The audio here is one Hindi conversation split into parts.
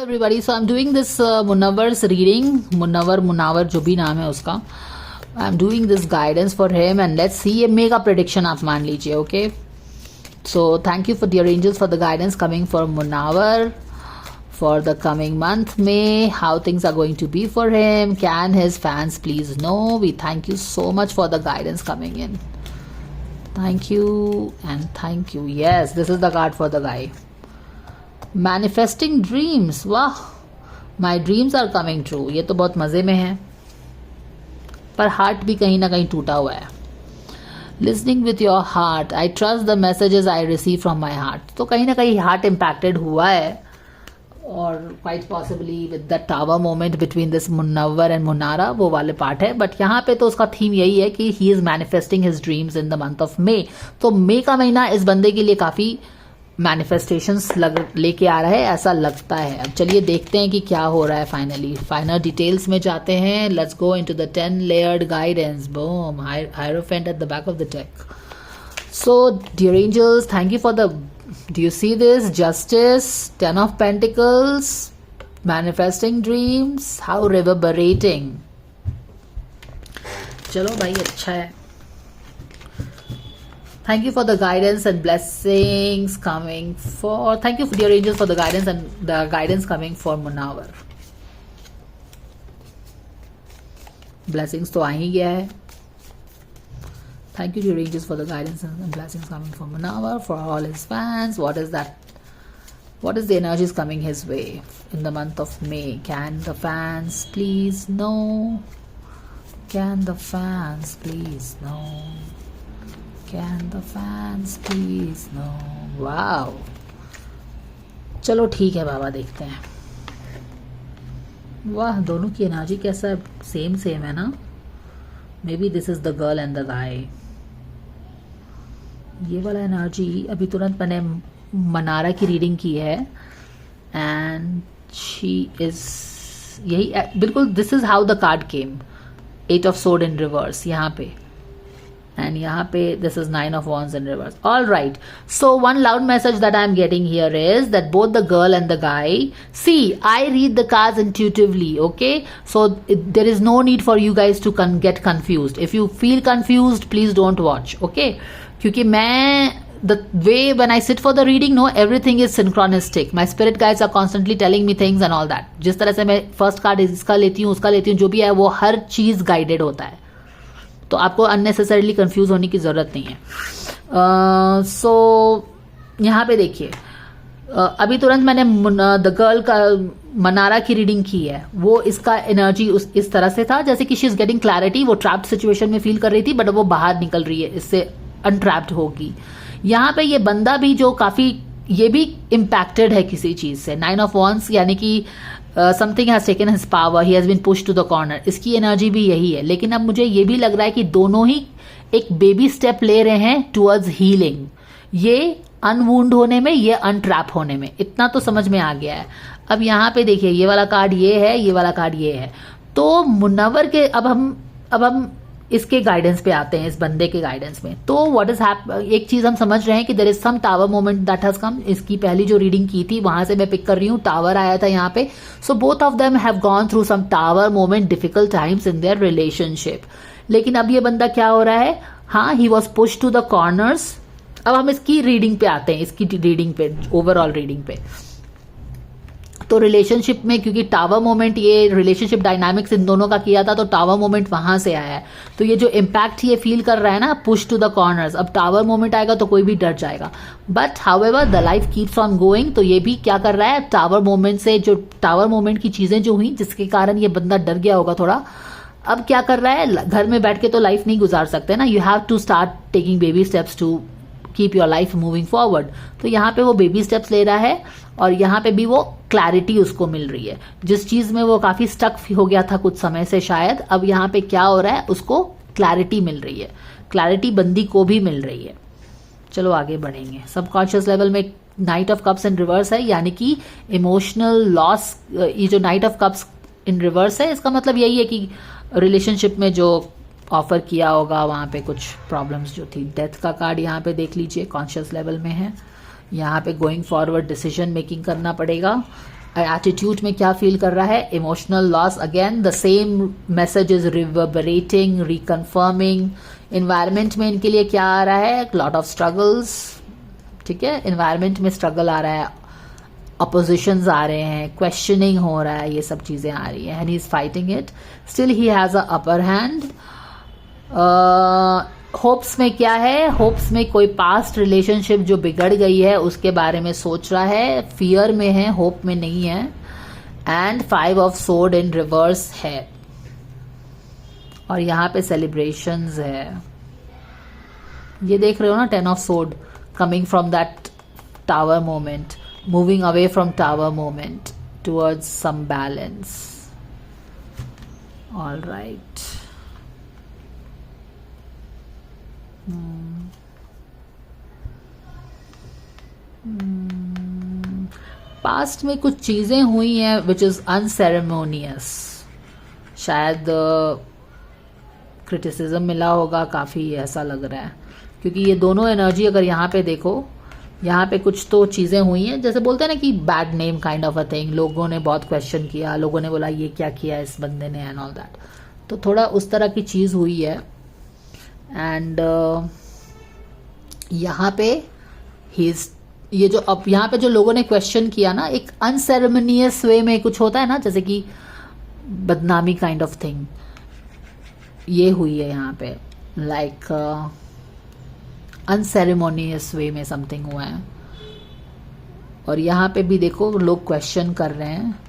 Everybody, so I am doing this Munawar's reading. Munawar जो भी नाम है उसका, I am doing this guidance for him and let's see. ये मेगा प्रेडिक्शन आप मान लीजिए. Okay, so thank you for dear angels for the guidance coming for Munawar for the coming month. May how things are going to be for him. Can his fans please know? We thank you so much for the guidance coming in. Thank you and thank you. Yes, this is the card for the guy. Manifesting dreams. वाह, my dreams are coming true. ये तो बहुत मजे में है, पर हार्ट भी कहीं ना कहीं टूटा हुआ है. Listening with your heart. I trust the messages I receive from my heart. तो कहीं ना कहीं हार्ट इम्पैक्टेड हुआ है, और quite possibly with the tower moment between this Munawar and Munara, वो वाले पार्ट है. बट यहाँ पे तो उसका थीम यही है कि he is manifesting his dreams in the month of May. तो मे का महीना इस बंदे के लिए काफी मैनिफेस्टेशंस लेके आ रहा है, ऐसा लगता है. अब चलिए देखते हैं कि क्या हो रहा है. फाइनल डिटेल्स में जाते हैं. Let's go into the 10 layered guidance. Boom, hierophant at the back of the deck. So dear angels, thank you for the, do you see this? Justice, 10 of Pentacles, manifesting dreams, how reverberating. चलो भाई, अच्छा है. Thank you for the guidance and blessings coming for, thank you dear angels for the guidance and the guidance coming for Munawar. Blessings तो आ ही गया है. Thank you, dear angels, for the guidance and blessings coming from Munawar, for all his fans. What is that? What is the energies coming his way in the month of May? Can the fans please know? Can the fans please know? Can the fans please know? Wow. चलो ठीक है बाबा, देखते हैं. वाह, दोनों की एनर्जी कैसा सेम है ना. May be this is the girl and the guy. ये वाला एनर्जी अभी तुरंत मैंने मनारा की रीडिंग की है एंड शी इज यही बिल्कुल. This is how the card came. 8 of sword in reverse यहाँ पे, एंड यहाँ पे this is 9 of wands in reverse. All right, so one loud message that I'm getting here is that both the girl and the guy, see, I read the cards intuitively, okay? So there is no need for you guys to get confused. If you feel confused, please don't watch, okay? क्योंकि मैं, the way when I sit for the reading, no, everything is synchronistic. My spirit guides are constantly telling me things and all that. जिस तरह से मैं फर्स्ट कार्ड इसका लेती हूँ, उसका लेती हूँ, जो भी है वो हर चीज गाइडेड होता है. तो आपको अननेसेसरीली कंफ्यूज होने की जरूरत नहीं है. सो यहाँ पे देखिए, अभी तुरंत मैंने द गर्ल का मनारा की रीडिंग की है. वो इसका एनर्जी इस तरह से था जैसे कि शी इज गेटिंग क्लैरिटी. वो ट्रैप्ड सिचुएशन में फील कर रही थी, बट वो बाहर निकल रही है, इससे अनट्रैप्ड होगी. यहाँ पे ये बंदा भी जो काफी, ये भी इम्पैक्टेड है किसी चीज से. 9 of wands यानी कि something has taken his power, he has been pushed to the corner. इसकी एनर्जी भी यही है. लेकिन अब मुझे ये भी लग रहा है कि दोनों ही एक बेबी स्टेप ले रहे हैं टुवर्ड्स हीलिंग. ये अनवुंड होने में, ये अनट्रैप होने में, इतना तो समझ में आ गया है. अब यहाँ पे देखिए, ये वाला कार्ड ये है, ये वाला कार्ड ये है. तो मुनव्वर के अब हम इसके गाइडेंस पे आते हैं, इस बंदे के गाइडेंस में. तो व्हाट इज एक चीज हम समझ रहे हैं कि there is some tower moment that has come. इसकी पहली जो रीडिंग की थी वहां से मैं पिक कर रही हूँ, टावर आया था यहाँ पे. So both of them have gone through some tower moment, difficult times in their relationship. लेकिन अब ये बंदा क्या हो रहा है, हाँ, he was push to the corners. अब हम इसकी रीडिंग पे आते हैं, इसकी रीडिंग पे, ओवरऑल रीडिंग पे. तो रिलेशनशिप में, क्योंकि टावर मोमेंट, ये रिलेशनशिप डायनामिक्स इन दोनों का किया था, तो टावर मोमेंट वहां से आया है. तो ये जो इम्पैक्ट ये फील कर रहा है ना, पुश टू द कॉर्नर्स. अब टावर मोमेंट आएगा तो कोई भी डर जाएगा. But however the life keeps on going. तो ये भी क्या कर रहा है, टावर मोमेंट से, जो टावर मोमेंट की चीजें जो हुई जिसके कारण ये बंदा डर गया होगा थोड़ा, अब क्या कर रहा है, घर में बैठ के तो लाइफ नहीं गुजार सकते ना. You have to start taking baby steps to keep your life moving forward. तो यहाँ पे वो बेबी स्टेप्स ले रहा है, और यहाँ पे भी वो क्लैरिटी उसको मिल रही है. जिस चीज में वो काफी स्टक हो गया था कुछ समय से शायद, अब यहाँ पे क्या हो रहा है, उसको क्लैरिटी मिल रही है. क्लैरिटी बंदी को भी मिल रही है. चलो आगे बढ़ेंगे. सबकॉन्शियस लेवल में night of cups in reverse है, यानी कि इमोशनल लॉस. ये जो night of cups in reverse है, इसका मतलब यही है कि रिलेशनशिप में जो ऑफर किया होगा वहां पे कुछ प्रॉब्लम्स जो थी. डेथ का कार्ड यहाँ पे देख लीजिए, कॉन्शियस लेवल में है. यहाँ पे गोइंग फॉरवर्ड डिसीजन मेकिंग करना पड़ेगा. एटीट्यूड में क्या फील कर रहा है, emotional loss. Again the same message is reverberating, reconfirming. Environment में इनके लिए क्या आ रहा है, लॉट ऑफ स्ट्रगल्स. ठीक है, इन्वायरमेंट में स्ट्रगल आ रहा है, अपोजिशंस आ रहे हैं, क्वेश्चनिंग हो रहा है, ये सब चीजें आ रही है. And he is fighting it. Still he has a upper hand. Hopes में क्या है, होप्स में कोई पास्ट रिलेशनशिप जो बिगड़ गई है उसके बारे में सोच रहा है, फियर में है, होप में नहीं है. And 5 of sword in reverse है. और यहां पे सेलिब्रेशंस है. ये देख रहे हो ना, 10 of sword coming from that tower moment, moving away from tower moment towards some balance. All right. Past में कुछ चीजें हुई हैं विच इज अनसेरेमोनियस. शायद क्रिटिसिज्म मिला होगा काफी, ऐसा लग रहा है. क्योंकि ये दोनों एनर्जी अगर यहाँ पे देखो, यहाँ पे कुछ तो चीजें हुई हैं, जैसे बोलते हैं ना कि bad name kind of a thing. लोगों ने बहुत क्वेश्चन किया, लोगों ने बोला ये क्या किया इस बंदे ने एंड ऑल दैट. तो थोड़ा उस तरह की चीज हुई है. एंड यहाँ पे ये जो अब यहाँ पे जो लोगों ने क्वेश्चन किया ना, एक अनसेरेमनियस वे में कुछ होता है ना, जैसे कि बदनामी काइंड ऑफ थिंग, ये हुई है यहाँ पे. लाइक अनसेरेमोनियस वे में समथिंग हुआ है. और यहाँ पे भी देखो लोग क्वेश्चन कर रहे हैं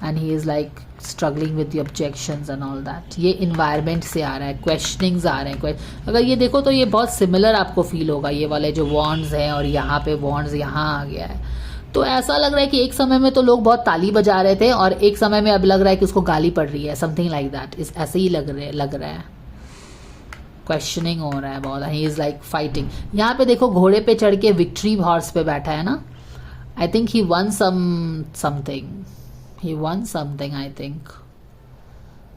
and he is like struggling with the objections and all that. ये इन्वायरमेंट से आ रहा है, क्वेश्चनिंग्स आ रहे हैं. अगर ये देखो तो ये बहुत सिमिलर आपको फील होगा, ये वाले जो वॉन्ड्स हैं और यहाँ पे वॉन्ड्स यहाँ आ गया है. तो ऐसा लग रहा है कि एक समय में तो लोग बहुत ताली बजा रहे थे और एक समय में अब लग रहा है कि उसको गाली पड़ रही है, समथिंग लाइक दैट. ऐसे ही लग रहा है. क्वेश्चनिंग हो रहा है बहुत. He is like fighting. यहाँ पे देखो घोड़े पे चढ़ के विक्ट्री हॉर्स पे बैठा है ना. I think he one something. He won something, I think.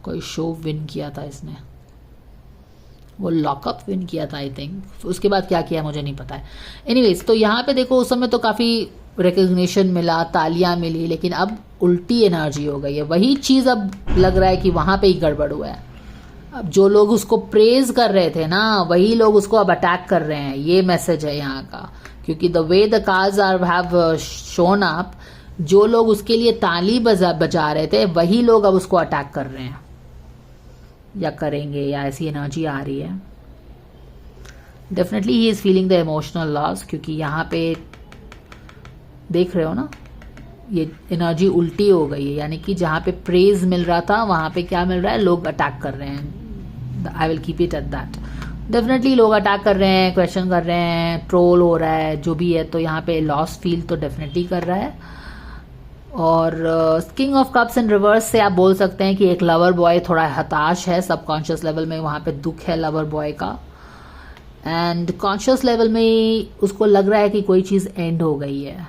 कोई शो विन किया था इसने, वो लॉकअप विन किया था आई थिंक. उसके बाद क्या किया मुझे नहीं पता है. एनीवेज, तो यहाँ पे देखो उस समय तो काफी रिकग्निशन मिला, तालियां मिली, लेकिन अब उल्टी एनर्जी हो गई है. वही चीज अब लग रहा है कि वहां पे ही गड़बड़ हुआ है. अब जो लोग उसको प्रेज कर रहे थे ना, वही लोग उसको अब अटैक कर रहे हैं. ये मैसेज है यहाँ का. क्योंकि the way the cards are have shown up, जो लोग उसके लिए ताली बजा रहे थे वही लोग अब उसको अटैक कर रहे हैं या करेंगे, या ऐसी एनर्जी आ रही है. Definitely he is feeling the emotional loss. क्योंकि यहाँ पे देख रहे हो ना, ये एनर्जी उल्टी हो गई है. यानी कि जहां पे प्रेज मिल रहा था वहां पे क्या मिल रहा है, लोग अटैक कर रहे हैं. I will keep it at that. Definitely लोग अटैक कर रहे हैं, क्वेश्चन कर रहे हैं, ट्रोल हो रहा है, जो भी है. तो यहाँ पे लॉस फील तो डेफिनेटली कर रहा है. और king of cups in reverse से आप बोल सकते हैं कि एक लवर बॉय थोड़ा हताश है. सबकॉन्शियस लेवल में वहां पे दुख है लवर बॉय का. एंड कॉन्शियस लेवल में उसको लग रहा है कि कोई चीज एंड हो गई है.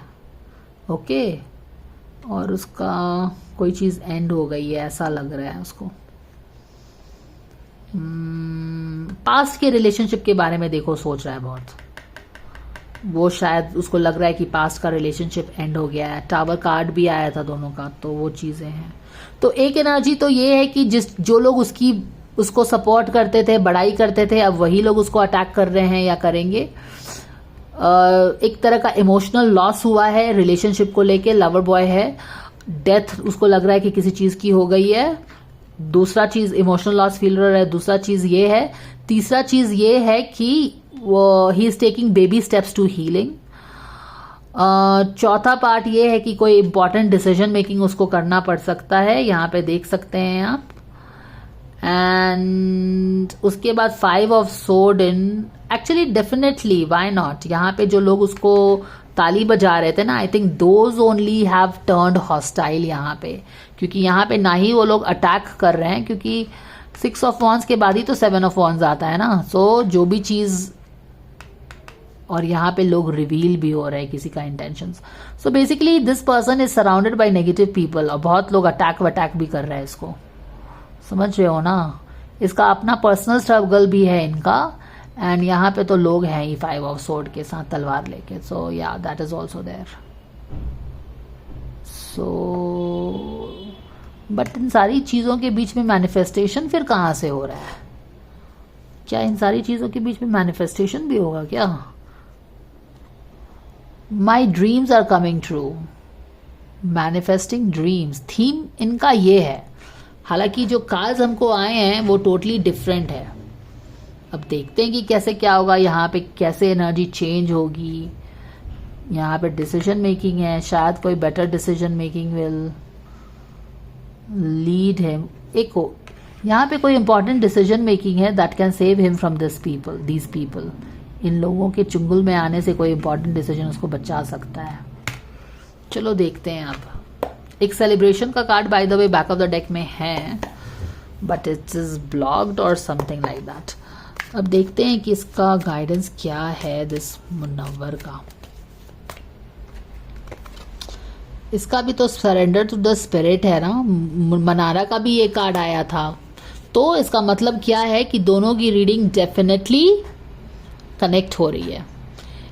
ओके. और उसका कोई चीज एंड हो गई है ऐसा लग रहा है उसको. पास्ट के रिलेशनशिप के बारे में देखो सोच रहा है बहुत. वो शायद उसको लग रहा है कि पास्ट का रिलेशनशिप एंड हो गया है. टावर कार्ड भी आया था दोनों का, तो वो चीजें हैं. तो एक एनर्जी तो ये है कि जो लोग उसको सपोर्ट करते थे, बड़ाई करते थे, अब वही लोग उसको अटैक कर रहे हैं या करेंगे. एक तरह का इमोशनल लॉस हुआ है रिलेशनशिप को लेके. लवर बॉय है, डेथ उसको लग रहा है कि किसी चीज की हो गई है. दूसरा चीज इमोशनल लॉस फील रहा है. दूसरा चीज ये है. तीसरा चीज ये है कि वो he is taking baby steps to healing. चौथा पार्ट ये है कि कोई इंपॉर्टेंट डिसीजन मेकिंग उसको करना पड़ सकता है. यहाँ पे देख सकते हैं आप. एंड उसके बाद 5 of sword in. Actually definitely why not. यहाँ पे जो लोग उसको ताली बजा रहे थे ना, I think those only have turned hostile यहाँ पे. क्योंकि यहाँ पे ना ही वो लोग अटैक कर रहे हैं, क्योंकि 6 ऑफ वॉन्स के बाद ही तो 7 ऑफ वॉन्स आता है ना. सो जो भी चीज, और यहाँ पे लोग रिवील भी हो रहे हैं किसी का intentions. So basically this person is surrounded by negative people. और बहुत लोग अटैक वटैक भी कर रहे हैं इसको. समझ रहे हो ना. इसका अपना पर्सनल स्ट्रगल भी है इनका. एंड यहाँ पे तो लोग हैं ही 5 ऑफ सोर्ड के साथ तलवार लेके. सो या that is also there. So but इन सारी चीज़ों के बीच में मैनिफेस्टेशन फिर कहाँ से हो रहा है? क्या इन सारी चीज़ों के बीच में मैनिफेस्टेशन भी होगा क्या? My dreams are coming true, manifesting dreams, theme इनका ये है। हालांकि जो कार्ड्स हमको आए हैं वो टोटली डिफरेंट है। अब देखते हैं कि कैसे क्या होगा, यहाँ पे कैसे एनर्जी चेंज होगी। यहाँ पे डिसीजन मेकिंग है, शायद कोई better decision making will lead him. एक हो यहाँ पे कोई इंपॉर्टेंट डिसीजन मेकिंग है that can save him from these people. इन लोगों के चुंगल में आने से कोई इंपॉर्टेंट डिसीजन उसको बचा सकता है। चलो देखते हैं। अब एक सेलिब्रेशन का card by the way back of the deck में है, बट इट इज ब्लॉक्ड और समथिंग लाइक दैट। अब देखते हैं कि इसका गाइडेंस क्या है दिस मुनव्वर का। इसका भी तो सरेंडर टू द स्पिरिट है ना, मनारा का भी ये कार्ड आया था। तो इसका मतलब क्या है कि दोनों की रीडिंग डेफिनेटली कनेक्ट हो रही है।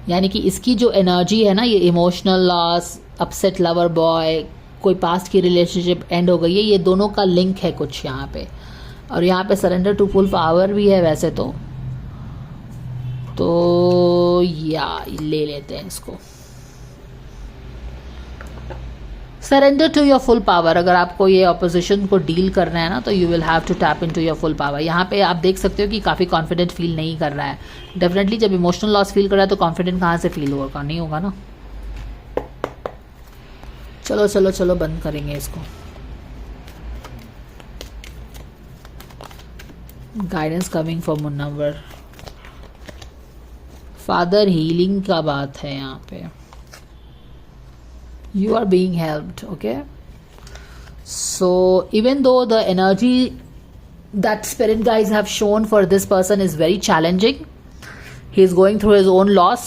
यानी कि इसकी जो एनर्जी है ना, ये emotional loss, upset lover boy, कोई पास्ट की रिलेशनशिप एंड हो गई है, ये दोनों का लिंक है कुछ यहाँ पे। और यहाँ पे सरेंडर टू फुल पावर भी है वैसे तो या ले लेते हैं इसको। Surrender to your full power. अगर आपको ये ऑपोजिशन को डील करना है ना, तो you will have to tap into your full power. यहाँ पे आप देख सकते हो कि काफ़ी कॉन्फिडेंट फील नहीं कर रहा है। डेफिनेटली जब इमोशनल लॉस फील कर रहा है तो कॉन्फिडेंट कहाँ से फील होगा? नहीं होगा ना। चलो चलो चलो बंद करेंगे इसको। Guidance coming for Munawwar. Father healing का बात है यहाँ पे। You are being helped, okay? So even though the energy that spirit guides have shown for this person is very challenging, he is going through his own loss,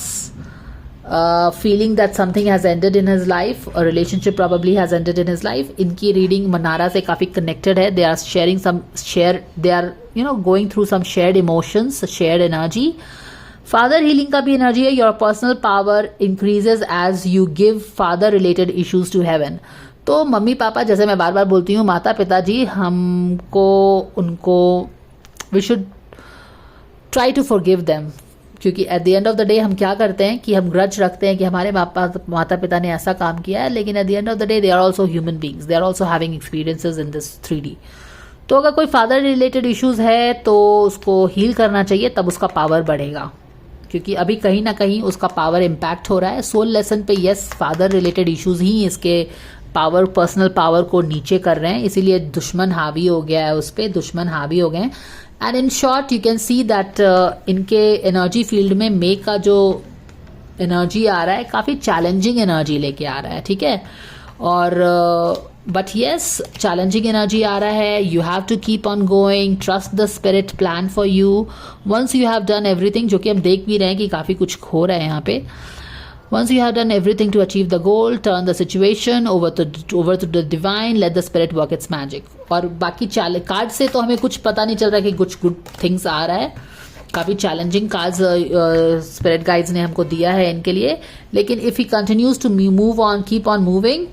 feeling that something has ended in his life, a relationship probably has ended in his life. इनकी reading मनारा से काफ़ी connected है। They are sharing they are going through some shared emotions, shared energy. Father healing का भी एनर्जी है। Your personal power increases as you give father related issues to heaven. तो मम्मी पापा, जैसे मैं बार बार बोलती हूँ, माता पिताजी, हमको उनको we should try to forgive them. क्योंकि at the end of the day हम क्या करते हैं कि हम ग्रज रखते हैं कि हमारे माता पिता ने ऐसा काम किया है, लेकिन at the end of the day they are also human beings, they are also having experiences in this 3D। तो अगर कोई फादर रिलेटेड इश्यूज है तो उसको हील करना चाहिए, तब उसका पावर बढ़ेगा। क्योंकि अभी कहीं ना कहीं उसका पावर इम्पैक्ट हो रहा है। सोल लेसन पे यस, फादर रिलेटेड इश्यूज ही इसके पावर, पर्सनल पावर को नीचे कर रहे हैं, इसीलिए दुश्मन हावी हो गया है उस पर, दुश्मन हावी हो गए हैं। And in short you can see that इनके एनर्जी फील्ड में मे का जो एनर्जी आ रहा है काफ़ी चैलेंजिंग एनर्जी लेके आ रहा है, ठीक है। और बट येस, चैलेंजिंग एनर्जी आ रहा है। You have to keep on going, trust the spirit plan for you. Once you have done everything, जो कि हम देख भी रहे हैं कि काफ़ी कुछ खो रहा है यहाँ पे। Once you have done everything to achieve the goal, turn the situation over to the divine, let the spirit work its magic. और बाकी कार्ड से तो हमें कुछ पता नहीं चल रहा कि कुछ गुड थिंग्स आ रहा है। काफ़ी चैलेंजिंग कार्ड्स स्पिरिट गाइड्स ने हमको दिया है इनके लिए। लेकिन if he continues to move on, keep on moving,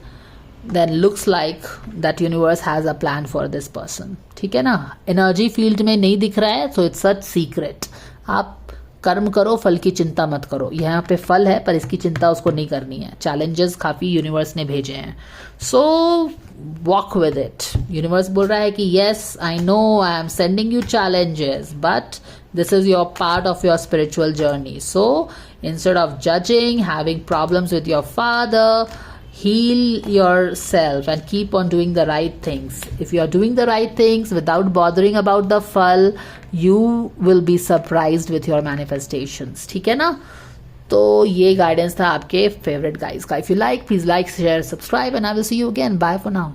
then looks like that universe has a plan for this person, ठीक है ना। एनर्जी फील्ड में नहीं दिख रहा है, so it's such secret। आप कर्म करो, फल की चिंता मत करो। यहाँ पे फल है पर इसकी चिंता उसको नहीं करनी है। चैलेंजेस काफ़ी यूनिवर्स ने भेजे हैं, so walk with it. Universe बोल रहा है कि yes I know I am sending you challenges, but this is your part of your spiritual journey. So instead of judging, having problems with your father, heal yourself and keep on doing the right things. If you are doing the right things without bothering about the phal, you will be surprised with your manifestations. ठीक है ना। तो ये गाइडेंस था आपके फेवरेट गाइस का। If you like, please like, share, subscribe, and I will see you again. Bye for now.